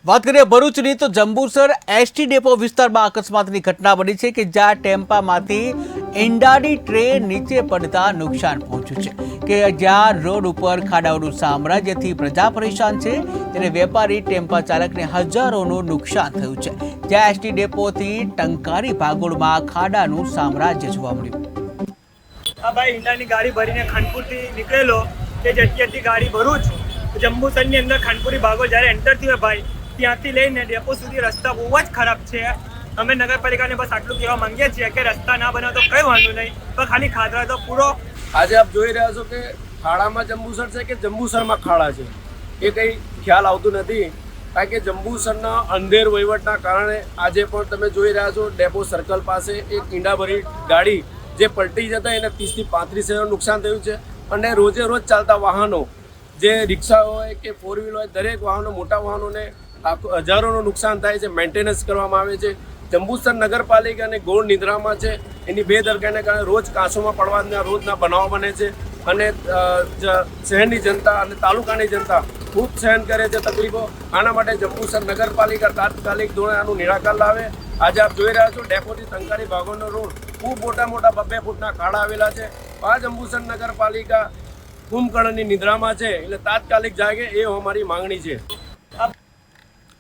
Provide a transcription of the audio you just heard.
વાત કરીએ ભરૂચની તો જંબુસર એસટી ડેપો વિસ્તારમાં અકસ્માતની ઘટના બની છે કે જ્યાં ટેમ્પામાંથી ઈંડાની ટ્રે નીચે પડતા નુકસાન પહોંચ્યું છે કે જ્યાં રોડ ઉપર ખાડાઓનું સામ્રાજ્યથી પ્રજા પરેશાન છે ત્યારે વેપારી ટેમ્પા ચાલકને હજારોનું નુકસાન થયું છે। જ્યાં એસટી ડેપોથી ટંકારી ભાગોળમાં ખાડાનું સામ્રાજ્ય જોવા મળ્યું। આ ભાઈ ઈંડાની ગાડી ભરીને ખાનપુરથી નીકળેલો તે જતી હતી ગાડી ભરૂચ જંબુસરની અંદર ખાનપુરી ભાગોળ જ્યારે એન્ટર થયો ભાઈ ત્યાંથી લઈને ડેપો સુધી રસ્તા બહુ જ ખરાબ છે। અમે નગરપાલિકાને બસ આટલું કહેવા માંગીએ છીએ કે રસ્તા ના બનાવો તો કંઈ વાંધો નહીં, પણ ખાલી ખાતરા તો પૂરો। આજે આપ જોઈ રહ્યા છો કે ખાડામાં જંબુસર છે કે જંબુસરમાં ખાડા છે એ કંઈ ખ્યાલ આવતું નથી, કારણ કે જંબુસરના અંધેર વહીવટના કારણે આજે પણ તમે જોઈ રહ્યા છો ડેપો સર્કલ પાસે એક ઈંડાભરી ગાડી જે પલટી જતા એને 30 થી 35 હજારનું નુકસાન થયું છે। અને રોજે રોજ ચાલતા વાહનો જે રિક્ષા હોય કે ફોર વ્હીલ હોય દરેક વાહનો મોટા વાહનોને હજારોનું નુકસાન થાય છે, મેન્ટેનન્સ કરવામાં આવે છે। જંબુસર નગરપાલિકા અને ગોળ નિદ્રામાં છે, એની બેદરકારીને કારણે રોજ કાંસોમાં પડવાના રોજના બનાવ બને છે અને શહેરની જનતા અને તાલુકાની જનતા ખૂબ સહન કરે છે તકલીફો। આના માટે જંબુસર નગરપાલિકા તાત્કાલિક ધોરણે આનું નિરાકરણ લાવે। આજે આપ જોઈ રહ્યા છો ડેપોથી ટંકારી ભાગોળનો રોડ ખૂબ મોટા 2 ફૂટના ખાડા આવેલા છે। આ જંબુસર નગરપાલિકા કુંભકર્ણની નિદ્રામાં છે, એટલે તાત્કાલિક જાગે એ અમારી માંગણી છે।